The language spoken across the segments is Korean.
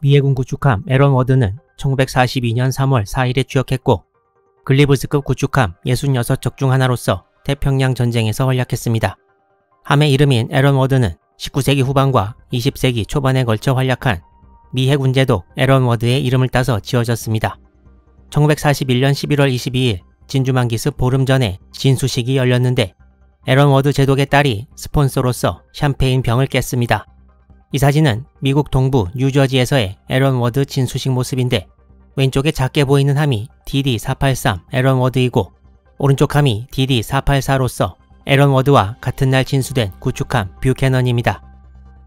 미해군 구축함 에런 워드는 1942년 3월 4일에 취역했고 글리브스급 구축함 66척 중 하나로서 태평양 전쟁에서 활약했습니다. 함의 이름인 에런 워드는 19세기 후반과 20세기 초반에 걸쳐 활약한 미 해군 제독 에런 워드의 이름을 따서 지어졌습니다. 1941년 11월 22일 진주만기습 보름 전에 진수식이 열렸는데 에런 워드 제독의 딸이 스폰서로서 샴페인 병을 깼습니다. 이 사진은 미국 동부 뉴저지에서의 에런 워드 진수식 모습인데 왼쪽에 작게 보이는 함이 DD-483 에런 워드이고 오른쪽 함이 DD-484로서 에런 워드와 같은 날 진수된 구축함 뷰캐넌입니다.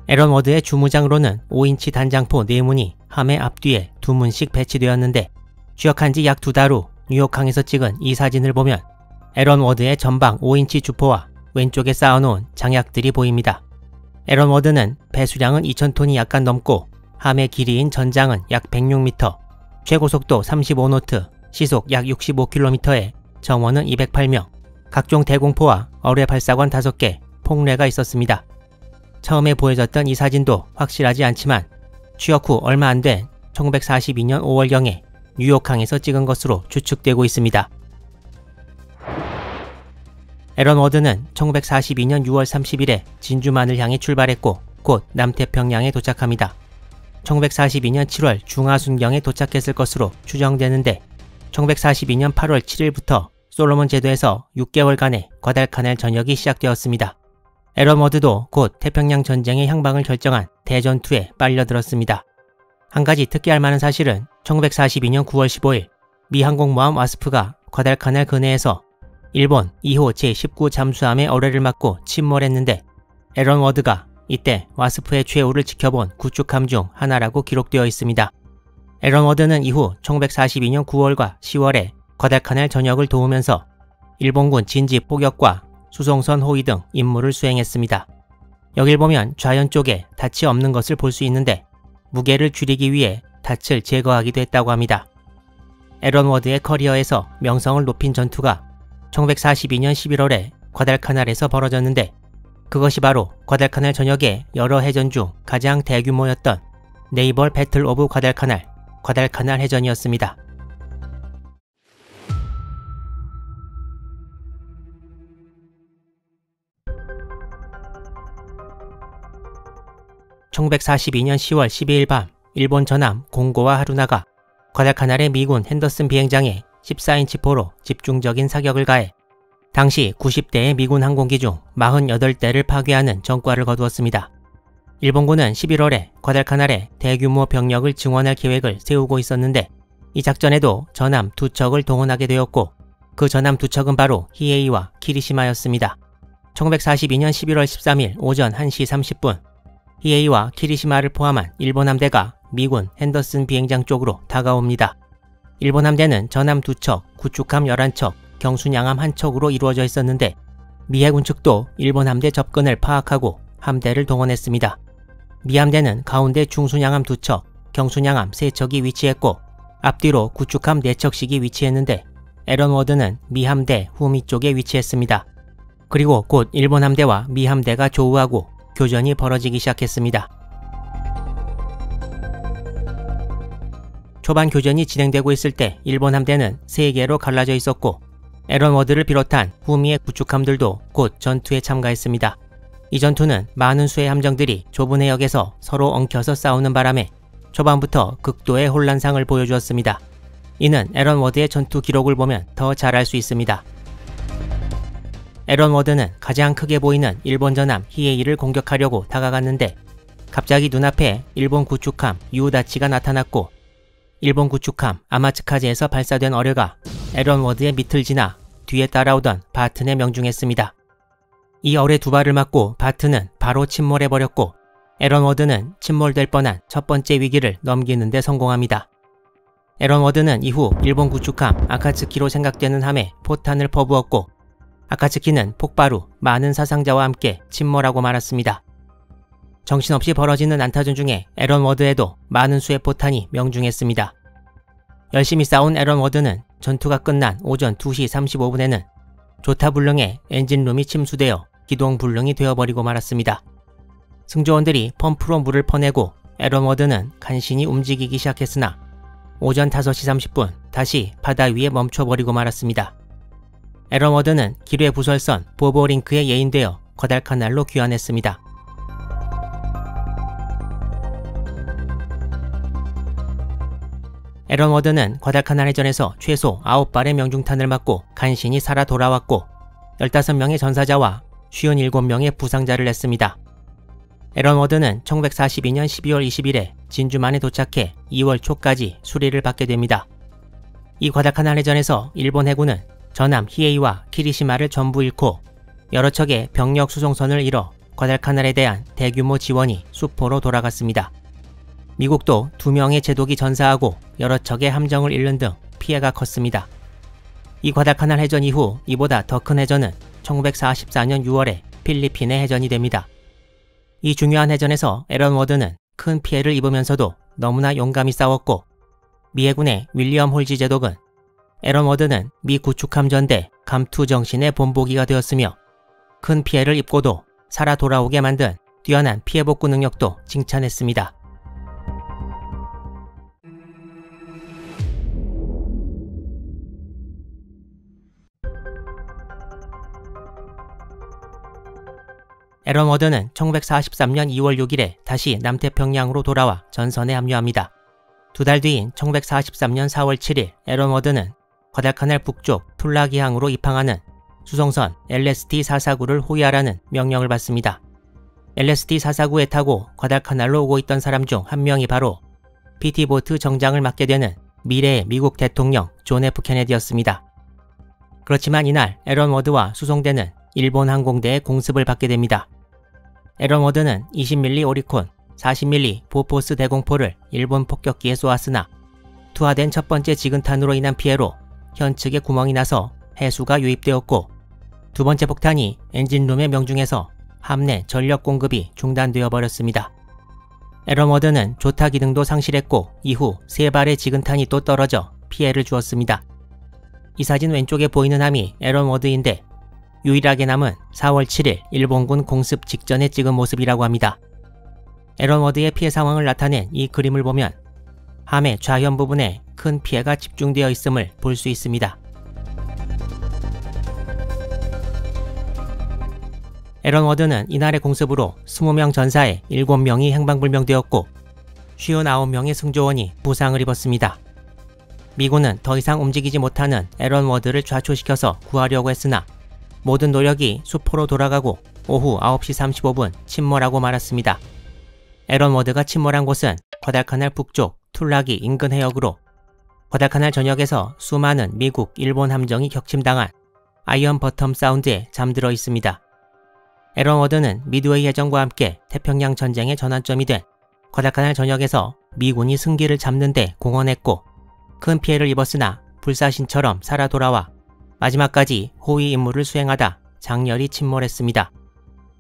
에런 워드의 주무장으로는 5인치 단장포 4문이 함의 앞뒤에 2문씩 배치되었는데 취역한 지 약 2달 후 뉴욕항에서 찍은 이 사진을 보면 에런 워드의 전방 5인치 주포와 왼쪽에 쌓아놓은 장약들이 보입니다. 에런 워드는 배수량은 2000톤이 약간 넘고 함의 길이인 전장은 약 106m, 최고속도 35노트, 시속 약 65km에 정원은 208명, 각종 대공포와 어뢰 발사관 5개, 폭뢰가 있었습니다. 처음에 보여졌던 이 사진도 확실하지 않지만 취역 후 얼마 안 된 1942년 5월경에 뉴욕항에서 찍은 것으로 추측되고 있습니다. 에런 워드는 1942년 6월 30일에 진주만을 향해 출발했고 곧 남태평양에 도착합니다. 1942년 7월 중하순경에 도착했을 것으로 추정되는데 1942년 8월 7일부터 솔로몬 제도에서 6개월간의 과달카날 전역이 시작되었습니다. 에런 워드도 곧 태평양 전쟁의 향방을 결정한 대전투에 빨려들었습니다. 한 가지 특기할 만한 사실은 1942년 9월 15일 미 항공모함 와스프가 과달카날 근해에서 일본 2호 제19 잠수함의 어뢰를 맞고 침몰했는데 에런 워드가 이때 와스프의 최후를 지켜본 구축함 중 하나라고 기록되어 있습니다. 에런 워드는 이후 1942년 9월과 10월에 과달카날 전역을 도우면서 일본군 진지 포격과 수송선 호위 등 임무를 수행했습니다. 여길 보면 좌연 쪽에 닻이 없는 것을 볼 수 있는데 무게를 줄이기 위해 닻을 제거하기도 했다고 합니다. 에런 워드의 커리어에서 명성을 높인 전투가 1942년 11월에 과달카날에서 벌어졌는데 그것이 바로 과달카날 전역의 여러 해전 중 가장 대규모였던 네이벌 배틀 오브 과달카날, 과달카날 해전이었습니다. (1942년 10월 12일) 밤 일본 전함 공고와 하루나가 과달카날의 미군 핸더슨 비행장에 14인치 포로 집중적인 사격을 가해 당시 90대의 미군 항공기 중 48대를 파괴하는 전과를 거두었습니다. 일본군은 11월에 과달카날에 대규모 병력을 증원할 계획을 세우고 있었는데 이 작전에도 전함 2척을 동원하게 되었고 그 전함 2척은 바로 히에이와 키리시마였습니다. 1942년 11월 13일 오전 1시 30분 히에이와 키리시마를 포함한 일본 함대가 미군 핸더슨 비행장 쪽으로 다가옵니다. 일본 함대는 전함 2척, 구축함 11척, 경순양함 1척으로 이루어져 있었는데 미 해군 측도 일본 함대 접근을 파악하고 함대를 동원했습니다. 미 함대는 가운데 중순양함 2척, 경순양함 3척이 위치했고 앞뒤로 구축함 4척씩이 위치했는데 에런 워드는 미 함대 후미 쪽에 위치했습니다. 그리고 곧 일본 함대와 미 함대가 조우하고 교전이 벌어지기 시작했습니다. 초반 교전이 진행되고 있을 때 일본 함대는 3개로 갈라져 있었고 에런 워드를 비롯한 후미의 구축함들도 곧 전투에 참가했습니다. 이 전투는 많은 수의 함정들이 좁은 해역에서 서로 엉켜서 싸우는 바람에 초반부터 극도의 혼란상을 보여주었습니다. 이는 에런 워드의 전투 기록을 보면 더 잘 알 수 있습니다. 에런 워드는 가장 크게 보이는 일본 전함 히에이를 공격하려고 다가갔는데 갑자기 눈앞에 일본 구축함 유우다치가 나타났고 일본 구축함 아마츠카제에서 발사된 어뢰가 에런 워드의 밑을 지나 뒤에 따라오던 바튼에 명중했습니다. 이 어뢰 2발을 맞고 바튼은 바로 침몰해버렸고 에런 워드는 침몰될 뻔한 첫 번째 위기를 넘기는 데 성공합니다. 에런 워드는 이후 일본 구축함 아카츠키로 생각되는 함에 포탄을 퍼부었고 아카츠키는 폭발 후 많은 사상자와 함께 침몰하고 말았습니다. 정신없이 벌어지는 난타전 중에 에런 워드에도 많은 수의 포탄이 명중했습니다. 열심히 싸운 에런 워드는 전투가 끝난 오전 2시 35분에는 조타불능에 엔진룸이 침수되어 기동불능이 되어버리고 말았습니다. 승조원들이 펌프로 물을 퍼내고 에런 워드는 간신히 움직이기 시작했으나 오전 5시 30분 다시 바다 위에 멈춰버리고 말았습니다. 에런 워드는 기뢰 부설선 보보링크에 예인되어 과달카날로 귀환했습니다. 에런 워드는 과달카날 해전에서 최소 9발의 명중탄을 맞고 간신히 살아 돌아왔고 15명의 전사자와 57명의 부상자를 냈습니다. 에런 워드는 1942년 12월 20일에 진주만에 도착해 2월 초까지 수리를 받게 됩니다. 이 과달카날 해전에서 일본 해군은 전함 히에이와 키리시마를 전부 잃고 여러 척의 병력 수송선을 잃어 과달카날에 대한 대규모 지원이 수포로 돌아갔습니다. 미국도 2명의 제독이 전사하고 여러 척의 함정을 잃는 등 피해가 컸습니다. 이 과달카날 해전 이후 이보다 더 큰 해전은 1944년 6월에 필리핀의 해전이 됩니다. 이 중요한 해전에서 에런 워드는 큰 피해를 입으면서도 너무나 용감히 싸웠고 미 해군의 윌리엄 홀지 제독은 에런 워드는 미 구축함 전대 감투 정신의 본보기가 되었으며 큰 피해를 입고도 살아 돌아오게 만든 뛰어난 피해 복구 능력도 칭찬했습니다. 에런 워드는 1943년 2월 6일에 다시 남태평양으로 돌아와 전선에 합류합니다. 2달 뒤인 1943년 4월 7일 에런 워드는 과달카날 북쪽 툴라기항으로 입항하는 수송선 LST-449를 호위하라는 명령을 받습니다. LST-449에 타고 과달카날로 오고 있던 사람 중 한 명이 바로 피티보트 정장을 맡게 되는 미래의 미국 대통령 존 F 케네디였습니다. 그렇지만 이날 에런 워드와 수송대는 일본 항공대의 공습을 받게 됩니다. 에런 워드는 20mm 오리콘, 40mm 보포스 대공포를 일본 폭격기에 쏘았으나 투하된 첫 번째 지근탄으로 인한 피해로 현측에 구멍이 나서 해수가 유입되었고 두 번째 폭탄이 엔진룸에 명중해서 함내 전력 공급이 중단되어 버렸습니다. 에런 워드는 조타 기능도 상실했고 이후 3발의 지근탄이 또 떨어져 피해를 주었습니다. 이 사진 왼쪽에 보이는 함이 에런 워드인데 유일하게 남은 4월 7일 일본군 공습 직전에 찍은 모습이라고 합니다. 에런 워드의 피해 상황을 나타낸 이 그림을 보면 함의 좌현 부분에 큰 피해가 집중되어 있음을 볼 수 있습니다. 에런 워드는 이날의 공습으로 20명 전사에 7명이 행방불명되었고 59명의 승조원이 부상을 입었습니다. 미군은 더 이상 움직이지 못하는 에런 워드를 좌초시켜서 구하려고 했으나 모든 노력이 수포로 돌아가고 오후 9시 35분 침몰하고 말았습니다. 에런 워드가 침몰한 곳은 과달카날 북쪽 툴라기 인근 해역으로 과달카날 전역에서 수많은 미국, 일본 함정이 격침당한 아이언 버텀 사운드에 잠들어 있습니다. 에런 워드는 미드웨이 해전과 함께 태평양 전쟁의 전환점이 된 과달카날 전역에서 미군이 승기를 잡는 데 공헌했고 큰 피해를 입었으나 불사신처럼 살아 돌아와 마지막까지 호위 임무를 수행하다 장렬히 침몰했습니다.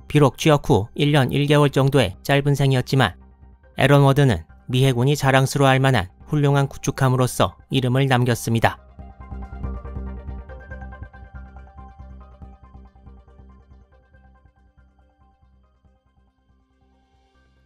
비록 취역 후 1년 1개월 정도의 짧은 생이었지만 에런 워드는 미 해군이 자랑스러워할 만한 훌륭한 구축함으로서 이름을 남겼습니다.